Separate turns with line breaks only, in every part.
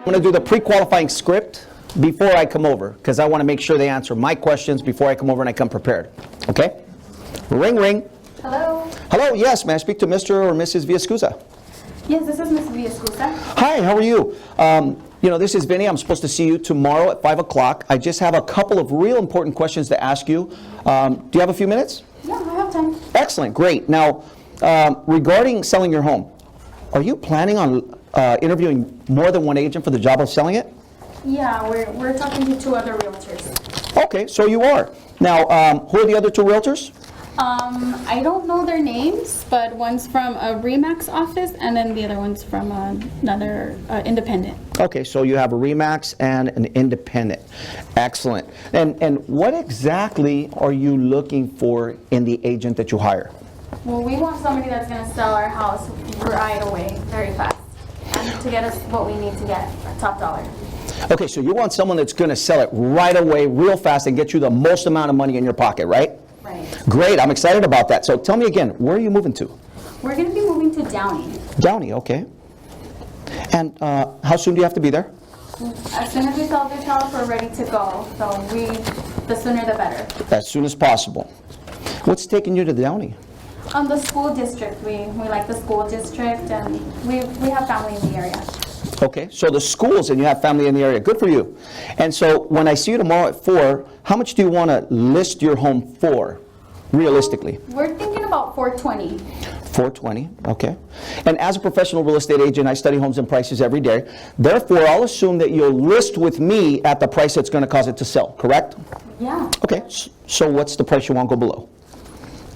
I'm going to do the pre-qualifying script before I come over, because I want to make sure they answer my questions before I come over and I come prepared. Okay? Ring, ring.
Hello.
Hello, yes, may I speak to Mr. or Mrs. Villascusa?
Yes, this is Miss Villascusa.
Hi, how are you? This is Vinny. I'm supposed to see you tomorrow at 5 o'clock. I just have a couple of real important questions to ask you. Do you have a few minutes?
Yeah, I have time.
Excellent, great. Now, regarding selling your home, are you planning on interviewing more than one agent for the job of selling it?
Yeah, we're talking to 2 other realtors.
Okay, so you are. Now, who are the other 2 realtors?
I don't know their names, but one's from a RE/MAX office, and then the other one's from another independent.
Okay, so you have a RE/MAX and an independent. Excellent. And what exactly are you looking for in the agent that you hire?
Well, we want somebody that's going to sell our house right away, very fast, and to get us what we need to get, top dollar.
Okay, so you want someone that's going to sell it right away, real fast, and get you the most amount of money in your pocket, right?
Right.
Great, I'm excited about that. So tell me again, where are you moving to?
We're going to be moving to Downey.
Downey, okay. And how soon do you have to be there?
As soon as we sell this house, we're ready to go. So the sooner the better.
As soon as possible. What's taking you to Downey?
The school district. We like the school district, and we have family in the area.
Okay, so the schools, and you have family in the area. Good for you. And so when I see you tomorrow at 4, how much do you want to list your home for, realistically?
We're thinking about 420.
420, okay. And as a professional real estate agent, I study homes and prices every day. Therefore, I'll assume that you'll list with me at the price that's going to cause it to sell, correct?
Yeah.
Okay, so what's the price you want to go below?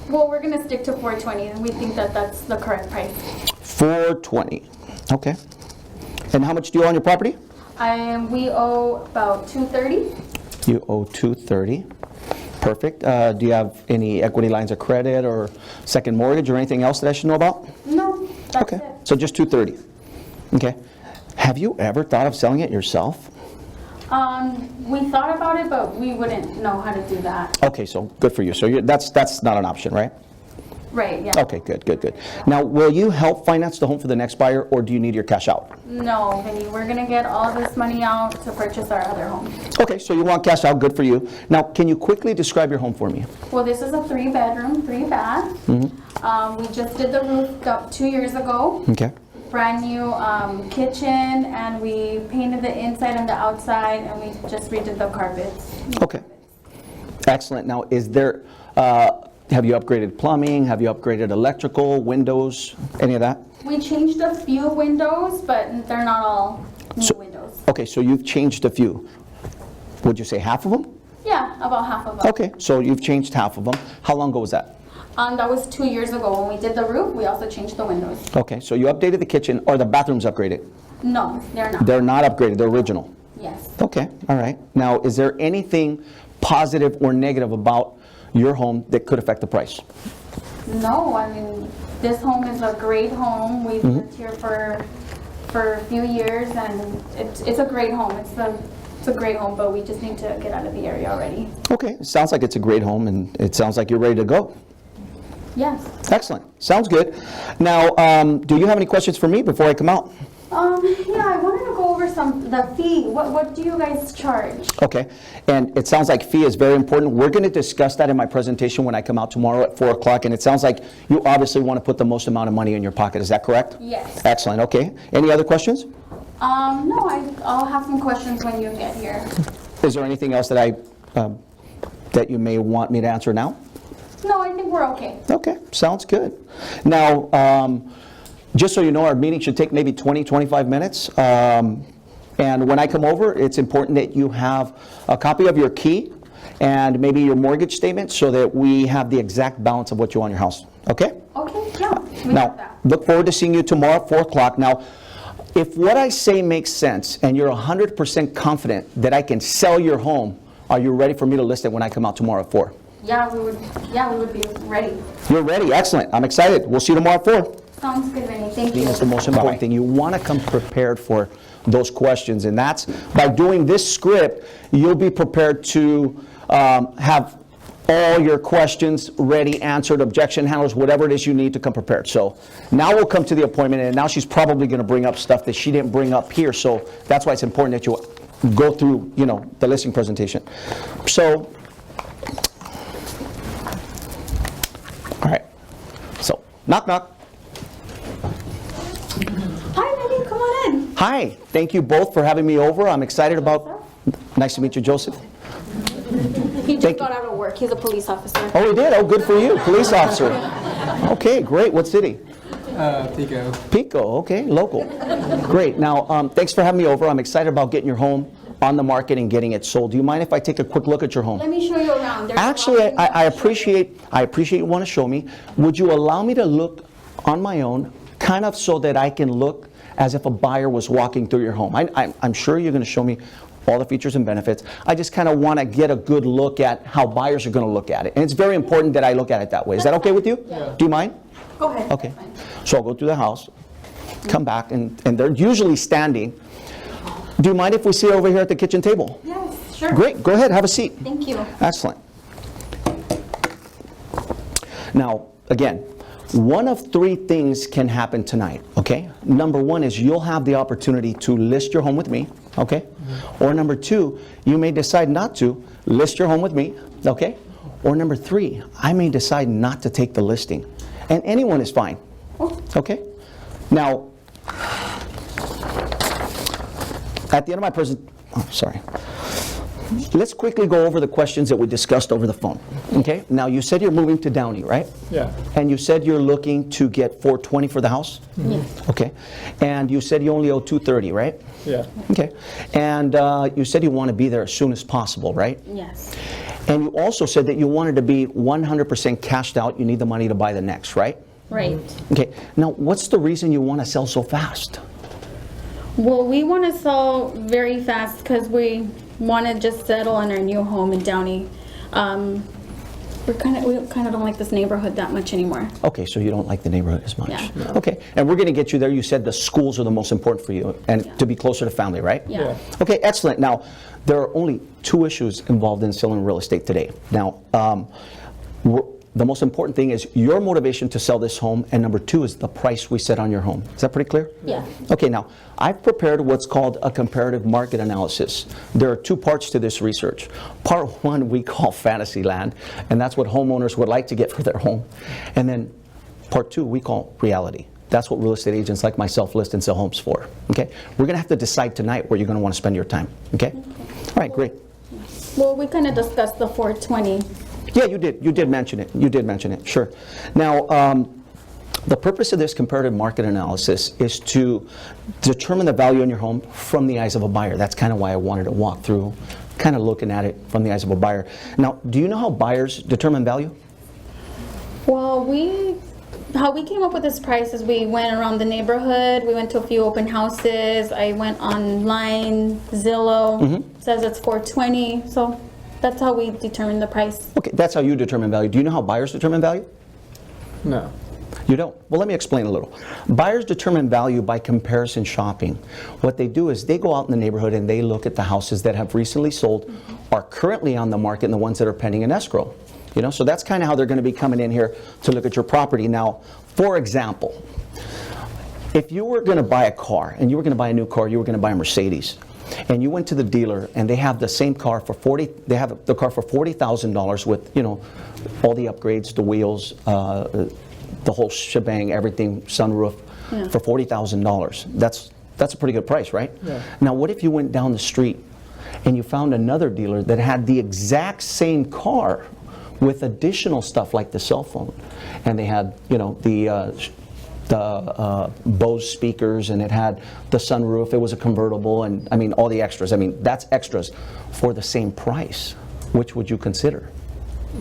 Well, we're going to stick to 420, and we think that that's the correct price.
420, okay. And how much do you owe on your property?
We owe about 230.
You owe 230. Perfect. Do you have any equity lines of credit or second mortgage or anything else that I should know about?
No, that's
okay.
it.
So just 230. Okay. Have you ever thought of selling it yourself?
We thought about it, but we wouldn't know how to do that.
Okay, so good for you. So that's not an option, right?
Right, yeah.
Okay, good. Now, will you help finance the home for the next buyer, or do you need your cash out?
No, Vinny, we're going to get all this money out to purchase our other home.
Okay, so you want cash out, good for you. Now, can you quickly describe your home for me?
Well, this is a 3-bedroom, 3-bath. Mm-hmm. We just did the roof about 2 years ago.
Okay.
Brand new kitchen, and we painted the inside and the outside, and we just redid the carpets.
Okay. Excellent. Now, is there... have you upgraded plumbing? Have you upgraded electrical, windows, any of that?
We changed a few windows, but they're not all new windows.
Okay, so you've changed a few. Would you say half of them?
Yeah, about half of them.
Okay, so you've changed half of them. How long ago was that?
That was 2 years ago. When we did the roof, we also changed the windows.
Okay, so you updated the kitchen. Are the bathrooms upgraded?
No, they're not.
They're not upgraded. They're original?
Yes.
Okay, all right. Now, is there anything positive or negative about your home that could affect the price?
No, I mean, this home is a great home. We've lived here for a few years, and it's a great home. It's a great home, but we just need to get out of the area already.
Okay, it sounds like it's a great home, and it sounds like you're ready to go.
Yes.
Excellent. Sounds good. Now, do you have any questions for me before I come out?
Yeah, I wanted to go over the fee. What do you guys charge?
Okay, and it sounds like fee is very important. We're going to discuss that in my presentation when I come out tomorrow at 4 o'clock, and it sounds like you obviously want to put the most amount of money in your pocket. Is that correct?
Yes.
Excellent, okay. Any other questions?
No, I'll have some questions when you get here.
Is there anything else that that you may want me to answer now?
No, I think we're okay.
Okay, sounds good. Now, just so you know, our meeting should take maybe 20-25 minutes. And when I come over, it's important that you have a copy of your key and maybe your mortgage statement so that we have the exact balance of what you owe on your house. Okay?
Okay, yeah, we
Now,
have that.
look forward to seeing you tomorrow at 4 o'clock. Now, if what I say makes sense and you're 100% confident that I can sell your home, are you ready for me to list it when I come out tomorrow at 4?
Yeah, we would be ready.
You're ready. Excellent. I'm excited. We'll see you tomorrow at 4.
Sounds good, Vinny. Thank you.
That's the most important thing. You want to come prepared for those questions, and that's by doing this script, you'll be prepared to have all your questions ready, answered, objection handlers, whatever it is you need to come prepared. So now we'll come to the appointment, and now she's probably going to bring up stuff that she didn't bring up here. So that's why it's important that you go through, the listing presentation. So, all right. So, knock, knock.
Hi, Venny, come on in.
Hi. Thank you both for having me over. I'm excited about. Nice to meet you, Joseph.
He just got out of work. He's a police officer.
Oh, he did? Oh, good for you. Police officer. Okay, great. What city?
Pico.
Pico, okay, local. Great. Now, thanks for having me over. I'm excited about getting your home on the market and getting it sold. Do you mind if I take a quick look at your home?
Let me show you around. There's
Actually, I appreciate you want to show me. Would you allow me to look on my own, kind of so that I can look as if a buyer was walking through your home? I'm sure you're going to show me all the features and benefits. I just kind of want to get a good look at how buyers are going to look at it. And it's very important that I look at it that way. Is that okay with you?
Yeah.
Do you mind?
Go ahead.
Okay. So I'll go through the house, come back, and they're usually standing. Do you mind if we sit over here at the kitchen table?
Yes, sure.
Great. Go ahead. Have a seat.
Thank you.
Excellent. Now, again, one of three things can happen tonight, okay? Number one is you'll have the opportunity to list your home with me, okay? Or number two, you may decide not to list your home with me, okay? Or number three, I may decide not to take the listing. And anyone is fine, okay? Now, at the end of my let's quickly go over the questions that we discussed over the phone, okay? Now, you said you're moving to Downey, right?
Yeah.
And you said you're looking to get $420 for the house?
Yes.
Okay. And you said you only owe $230, right?
Yeah.
Okay. And you said you want to be there as soon as possible, right?
Yes.
And you also said that you wanted to be 100% cashed out. You need the money to buy the next, right?
Right.
Okay. Now, what's the reason you want to sell so fast?
Well, we want to sell very fast because we want to just settle in our new home in Downey. We kind of don't like this neighborhood that much anymore.
Okay, so you don't like the neighborhood as much.
Yeah.
No.
Okay, and we're going to get you there. You said the schools are the most important for you and
Yeah.
to be closer to family, right?
Yeah.
Okay, excellent. Now, there are only two issues involved in selling real estate today. Now, the most important thing is your motivation to sell this home, and number two is the price we set on your home. Is that pretty clear?
Yeah.
Okay, now, I've prepared what's called a comparative market analysis. There are two parts to this research. Part one we call fantasy land, and that's what homeowners would like to get for their home. And then part two we call reality. That's what real estate agents like myself list and sell homes for. Okay? We're going to have to decide tonight where you're going to want to spend your time. Okay? All right, great.
Well, we kind of discussed the 420.
Yeah, you did. You did mention it. You did mention it. Sure. Now, the purpose of this comparative market analysis is to determine the value in your home from the eyes of a buyer. That's kind of why I wanted to walk through, kind of looking at it from the eyes of a buyer. Now, do you know how buyers determine value?
Well, how we came up with this price is we went around the neighborhood, we went to a few open houses, I went online, Zillow, says it's 420, so that's how we determine the price.
Okay, that's how you determine value. Do you know how buyers determine value?
No.
You don't? Well, let me explain a little. Buyers determine value by comparison shopping. What they do is they go out in the neighborhood and they look at the houses that have recently sold, are currently on the market, and the ones that are pending in escrow. You know, so that's kind of how they're going to be coming in here to look at your property. Now, for example, if you were going to buy a car, and you were going to buy a new car, you were going to buy a Mercedes, and you went to the dealer and they have the same car for $40,000 with, you know, all the upgrades, the wheels, the whole shebang, everything, sunroof, for $40,000. That's a pretty good price, right?
Yeah.
Now, what if you went down the street and you found another dealer that had the exact same car with additional stuff like the cell phone, and they had, you know, the Bose speakers, and it had the sunroof, it was a convertible, and I mean all the extras. I mean, that's extras for the same price. Which would you consider?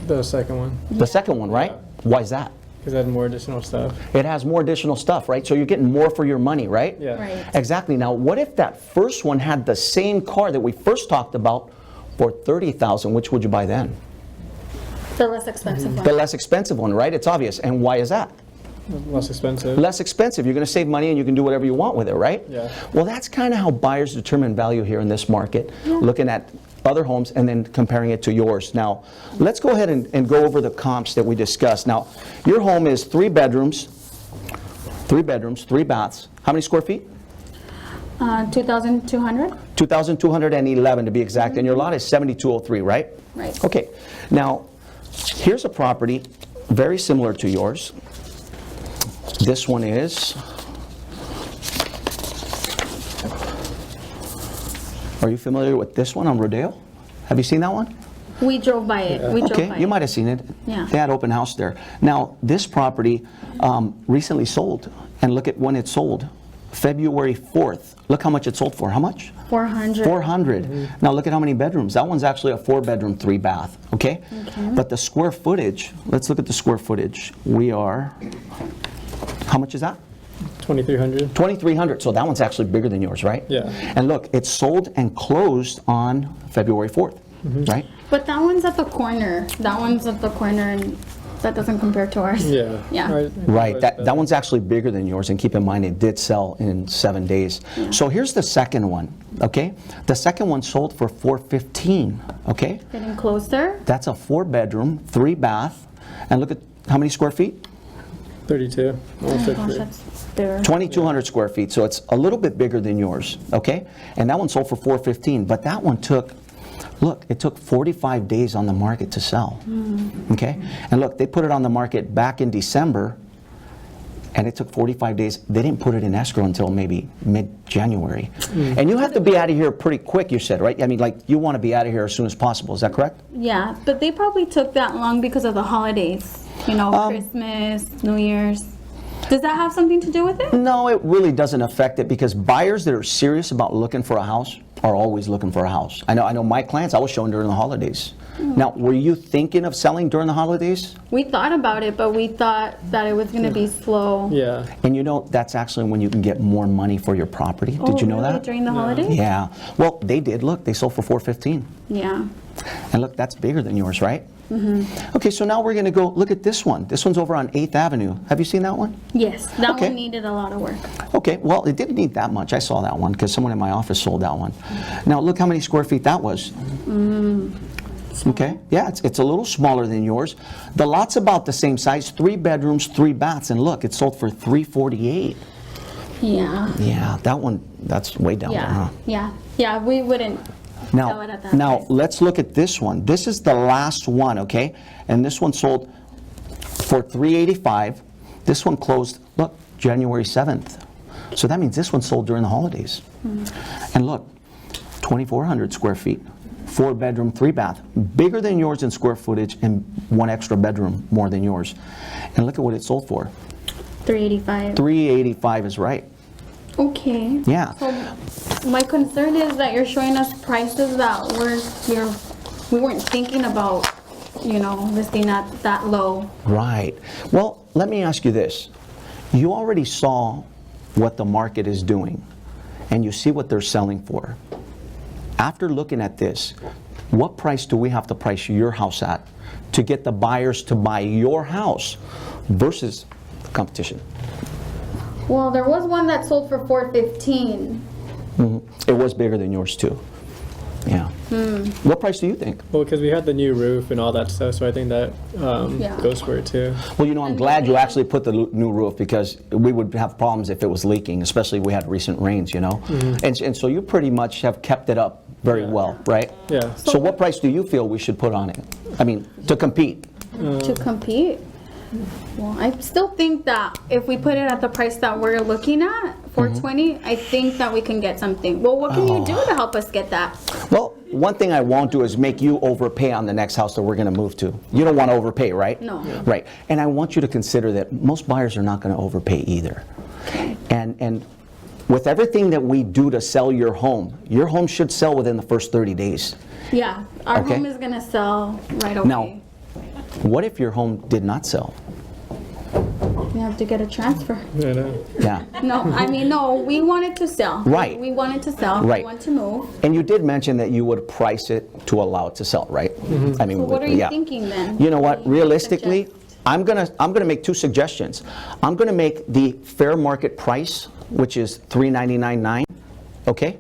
The second one.
The second one, right?
Yeah.
Why is that?
Because it had more additional stuff.
It has more additional stuff, right? So you're getting more for your money, right?
Yeah.
Right.
Exactly. Now, what if that first one had the same car that we first talked about for $30,000? Which would you buy then?
The less expensive
The
one.
less expensive one, right? It's obvious. And why is that?
Less expensive.
Less expensive. You're going to save money and you can do whatever you want with it, right?
Yeah.
Well, that's kind of how buyers determine value here in this market, looking at other homes and then comparing it to yours. Now, let's go ahead and go over the comps that we discussed. Now, your home is 3 bedrooms, 3 baths. How many square feet?
2,200?
2,211 to be exact, and your lot is 7203, right?
Right.
Okay, now, here's a property very similar to yours. This one is, are you familiar with this one on Rodeo? Have you seen that one?
We drove by it. We drove by
Okay, you
it.
might have seen it.
Yeah.
They had open house there. Now, this property recently sold, and look at when it sold. February 4th. Look how much it sold for. How much?
400.
400. Now look at how many bedrooms. That one's actually a 4-bedroom, 3-bath. Okay? But the square footage, let's look at the square footage. We are, how much is that?
2,300.
2,300. So that one's actually bigger than yours, right?
Yeah.
And look, it sold and closed on February 4th, right?
But that one's at the corner. That one's at the corner, and that doesn't compare to ours.
Yeah.
Yeah.
Right, that one's actually bigger than yours, and keep in mind it did sell in 7 days. So here's the second one, okay? The second one sold for $415, okay?
Getting closer.
That's a 4-bedroom, 3-bath, and look at how many square feet?
32. Almost
Oh my gosh,
33.
that's there.
2,200 square feet, so it's a little bit bigger than yours, okay? And that one sold for $415, but that one took, look, it took 45 days on the market to sell, okay? And look, they put it on the market back in December, and it took 45 days. They didn't put it in escrow until maybe mid-January. And you have to be out of here pretty quick, you said, right? I mean, like, you want to be out of here as soon as possible, is that correct?
Yeah, but they probably took that long because of the holidays. You know, Christmas, New Year's. Does that have something to do with it?
No, it really doesn't affect it, because buyers that are serious about looking for a house are always looking for a house. I know my clients, I was showing during the holidays. Now, were you thinking of selling during the holidays?
We thought about it, but we thought that it was going to be slow.
Yeah.
And you know, that's actually when you can get more money for your property. Did you know
really?
that?
During the holidays?
Yeah. Well, they did. Look, they sold for $415.
Yeah.
And look, that's bigger than yours, right? Okay, so now we're going to go look at this one. This one's over on 8th Avenue. Have you seen that one?
Yes, that
Okay.
one needed a lot of work.
Okay, well, it didn't need that much. I saw that one because someone in my office sold that one. Now, look how many square feet that was. Okay, yeah, it's a little smaller than yours. The lot's about the same size, 3 bedrooms, 3 baths, and look, it sold for $348.
Yeah.
Yeah, that one, that's way down there,
Yeah.
huh?
Yeah. Yeah, we wouldn't sell it at that price.
Let's look at this one. This is the last one, okay? And this one sold for $385. This one closed, look, January 7th. So that means this one sold during the holidays. And look, 2,400 square feet, 4-bedroom, 3-bath, bigger than yours in square footage and 1 extra bedroom more than yours. And look at what it sold for.
385.
385 is right.
Okay.
Yeah.
So my concern is that you're showing us prices that we weren't thinking about, you know, listing at that low.
Right. Well, let me ask you this. You already saw what the market is doing, and you see what they're selling for. After looking at this, what price do we have to price your house at to get the buyers to buy your house versus the competition?
Well, there was one that sold for $415.
It was bigger than yours too. Yeah. What price do you think?
Well, because we had the new roof and all that stuff, so I think that
Yeah.
goes for it too.
Well, you know, I'm glad you actually put the new roof, because we would have problems if it was leaking, especially if we had recent rains, you know? And so you pretty much have kept it up very well, right?
Yeah.
So what price do you feel we should put on it? I mean, to compete?
To compete. Well, I still think that if we put it at the price that we're looking at, $420, I think that we can get something. Well, what can you do to help us get that?
Well, one thing I won't do is make you overpay on the next house that we're going to move to. You don't want to overpay, right?
No.
Right. And I want you to consider that most buyers are not going to overpay either.
Okay.
And with everything that we do to sell your home should sell within the first 30 days.
Yeah, our
Okay.
home is gonna sell right away.
Now, what if your home did not sell?
We have to get a transfer.
I know.
Yeah.
No, I mean, no, we wanted to sell.
Right.
We wanted to sell.
Right.
We want to move.
And you did mention that you would price it to allow it to sell, right? I mean,
So what are you
yeah.
thinking then?
You know what?
do you
Realistically,
suggest?
I'm gonna make 2 suggestions. I'm gonna make the fair market price, which is $399.9, okay?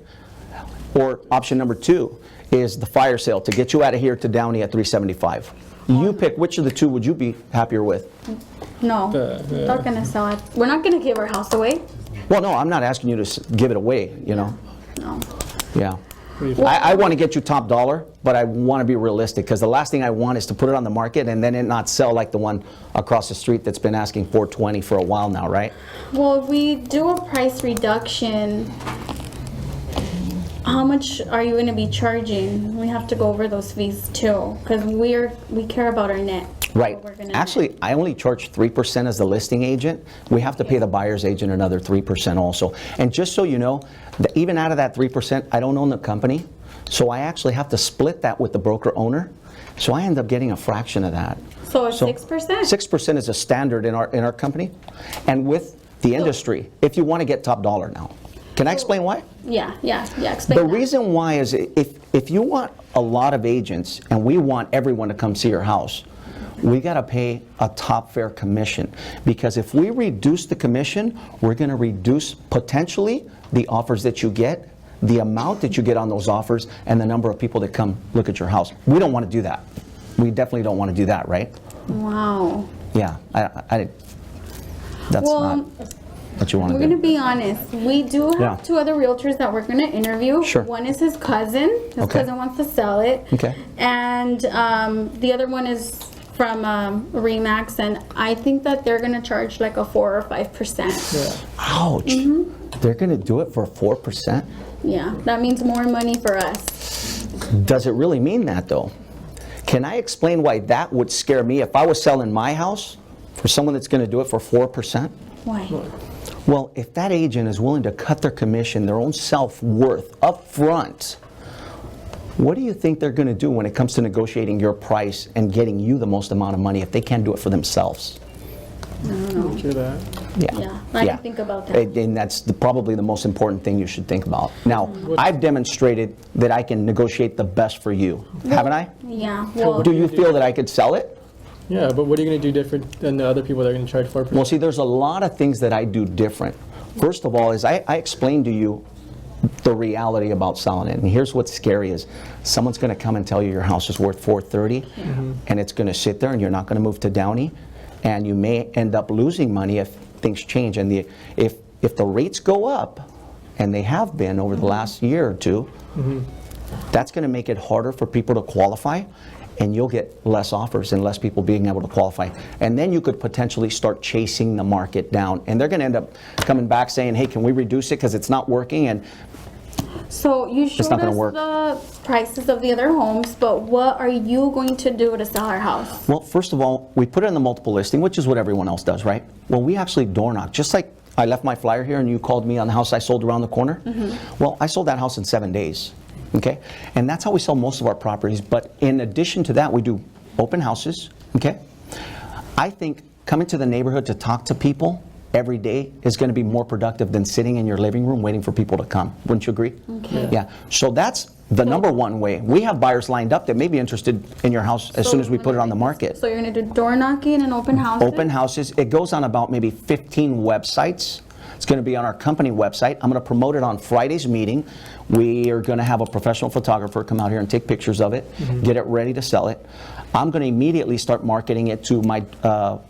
Or option number 2 is the fire sale to get you out of here to Downey at 375. You pick which of the two would you be happier with?
No,
Yeah.
not gonna sell it. We're not gonna give our house away.
Well, no, I'm not asking you to give it away, you know?
No.
Yeah.
What do you think?
I want to get you top dollar, but I want to be realistic because the last thing I want is to put it on the market and then it not sell like the one across the street that's been asking $420 for a while now, right?
Well, if we do a price reduction, how much are you gonna be charging? We have to go over those fees too, because we care about our net.
Right.
what we're gonna
Actually, I only charge 3% as the listing agent. We have to pay the buyer's agent another 3% also. And just so you know, even out of that 3%, I don't own the company. So I actually have to split that with the broker owner. So I end up getting a fraction of that.
So it's
So
6%?
6% is a standard in our company. And with the industry, if you want to get top dollar now. Can I explain why?
Yeah, explain
The
that.
reason why is if you want a lot of agents and we want everyone to come see your house, we got to pay a top fair commission. Because if we reduce the commission, we're going to reduce potentially the offers that you get, the amount that you get on those offers, and the number of people that come look at your house. We don't want to do that. We definitely don't want to do that, right?
Wow.
Yeah, that's
Well,
not what you want
We're
to
gonna
do.
be honest. We do have
Yeah.
2 other realtors that we're gonna interview.
Sure.
One is his cousin. His
Okay.
cousin wants to sell it.
Okay.
And the other one is from Remax, and I think that they're gonna charge like a 4 or 5%.
Ouch. They're going to do it for 4%?
Yeah, that means more money for us.
Does it really mean that though? Can I explain why that would scare me if I was selling my house for someone that's going to do it for 4%?
Why?
Well, if that agent is willing to cut their commission, their own self-worth up front, what do you think they're going to do when it comes to negotiating your price and getting you the most amount of money if they can't do it for themselves?
True that.
Yeah, I can think about that.
And that's probably the most important thing you should think about. Now, I've demonstrated that I can negotiate the best for you, haven't I?
Yeah, well,
Do you feel that I could sell it?
Yeah, but what are you going to do different than the other people that are going to charge 4%?
Well, see, there's a lot of things that I do different. First of all, is I explained to you the reality about selling it. And here's what's scary is someone's going to come and tell you your house is worth $430, and it's going to sit there and you're not going to move to Downey, and you may end up losing money if things change. And if the rates go up, and they have been over the last year or two, that's going to make it harder for people to qualify, and you'll get less offers and less people being able to qualify. And then you could potentially start chasing the market down. And they're going to end up coming back saying, hey, can we reduce it because it's not working? And
so you showed
not gonna
us
work.
the prices of the other homes, but what are you going to do to sell our house?
well, first of all, we put it in the multiple listing, which is what everyone else does, right? Well, we actually door knock. Just like I left my flyer here and you called me on the house I sold around the corner. Well, I sold that house in 7 days. Okay, and that's how we sell most of our properties. But in addition to that, we do open houses. Okay, I think coming to the neighborhood to talk to people every day is going to be more productive than sitting in your living room waiting for people to come. Wouldn't you agree?
Okay.
Yeah. So that's the number one way. We have buyers lined up that may be interested in your house as soon as we put it on the market.
So you're gonna do door knocking and open houses?
Open houses. It goes on about maybe 15 websites. It's going to be on our company website. I'm going to promote it on Friday's meeting. We are going to have a professional photographer come out here and take pictures of it, get it ready to sell it. I'm going to immediately start marketing it to my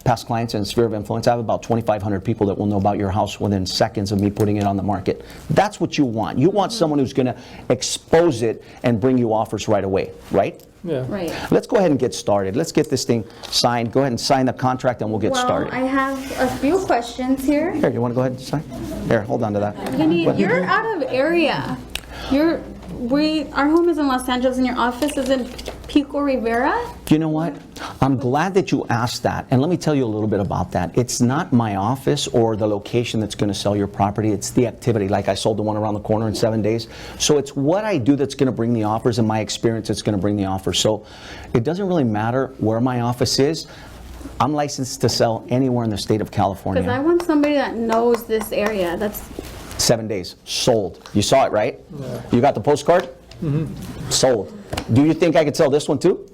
past clients and sphere of influence. I have about 2,500 people that will know about your house within seconds of me putting it on the market. That's what you want. You want someone who's going to expose it and bring you offers right away, right?
Yeah.
Right.
Let's go ahead and get started. Let's get this thing signed. Go ahead and sign the contract and we'll get
Well,
started.
I have a few questions here.
Here, you want to go ahead and sign? Here, hold on to that.
Vinny, you're out of area. Our home is in Los Angeles and your office is in Pico Rivera?
You know what? I'm glad that you asked that. And let me tell you a little bit about that. It's not my office or the location that's going to sell your property. It's the activity. Like I sold the one around the corner in 7 days. So it's what I do that's going to bring the offers, and my experience that's going to bring the offers. So it doesn't really matter where my office is. I'm licensed to sell anywhere in the state of
Because I
California.
want somebody that knows this area.
7 days. Sold. You saw it, right? You got the postcard? Sold. Do you think I could sell this one too?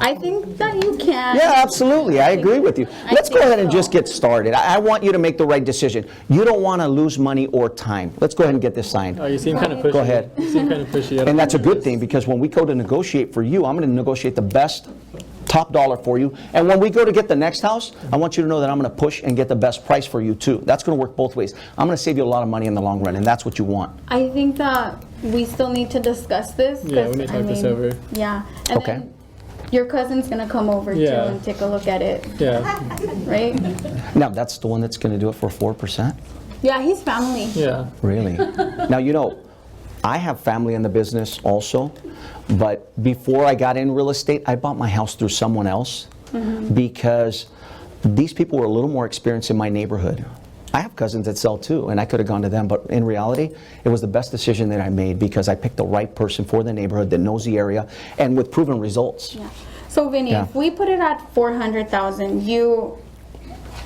I think that you can.
Yeah, absolutely. I agree with you. Let's go
think
ahead and
so.
just get started. I want you to make the right decision. You don't want to lose money or time. Let's go ahead and get this signed.
Oh, you seem kind of pushy.
Go ahead.
You seem kind of pushy. I don't
And that's a
know.
good thing, because when we go to negotiate for you, I'm going to negotiate the best top dollar for you. And when we go to get the next house, I want you to know that I'm going to push and get the best price for you too. That's going to work both ways. I'm going to save you a lot of money in the long run, and that's what you want.
I think that we still need to discuss this.
Yeah,
'cause,
we need to
I
talk this
mean,
over.
Yeah. And
Okay.
then your cousin's gonna come over too
Yeah.
and take a look at it,
Yeah,
right?
Now, that's the one that's going to do it for 4%?
Yeah, he's family.
yeah.
Really? Now, you know, I have family in the business also, but before I got in real estate, I bought my house through someone else because these people were a little more experienced in my neighborhood. I have cousins that sell too, and I could have gone to them, but in reality, it was the best decision that I made because I picked the right person for the neighborhood that knows the area and with proven results.
Yeah. So Vinny,
Yeah.
if we put it at 400,000,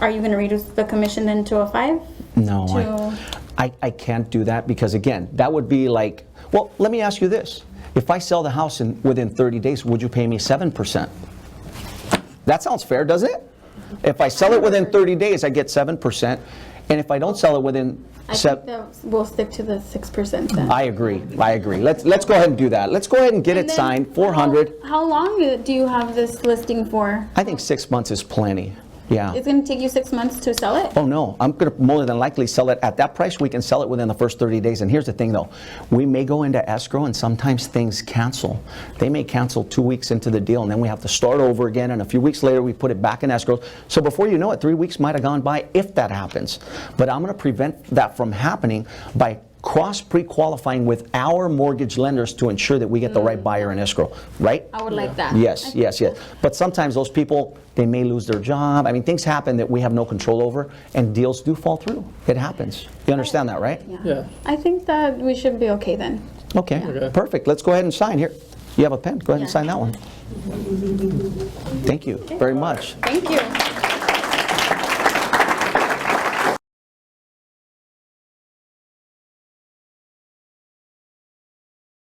are you gonna reduce the commission then to a 5?
No,
To-
I can't do that because, again, that would be like, well, let me ask you this. If I sell the house within 30 days, would you pay me 7%? That sounds fair, doesn't it? If I sell it within 30 days, I get 7%. And if I don't sell it within
I think that we'll stick to the 6% then.
I agree. Let's go ahead and do that. Let's go ahead and get it
And then
signed, 400.
How long do you have this listing for?
I think 6 months is plenty. Yeah.
It's gonna take you 6 months to sell it?
Oh, no, I'm going to more than likely sell it at that price. We can sell it within the first 30 days. And here's the thing, though. We may go into escrow, and sometimes things cancel. They may cancel 2 weeks into the deal, and then we have to start over again. And a few weeks later, we put it back in escrow. So before you know it, 3 weeks might have gone by if that happens. But I'm going to prevent that from happening by cross pre-qualifying with our mortgage lenders to ensure that we get the right buyer in escrow, right?
I would like that.
Yes, yes, yes. But sometimes those people, they may lose their job. I mean, things happen that we have no control over, and deals do fall through. It happens. You understand that, right?
Yeah.
I think that we should be okay then.
Okay,
Okay.
perfect. Let's go ahead and sign here. You have a pen? Go ahead and
Yeah.
sign that one. Thank you very much.
Thank you.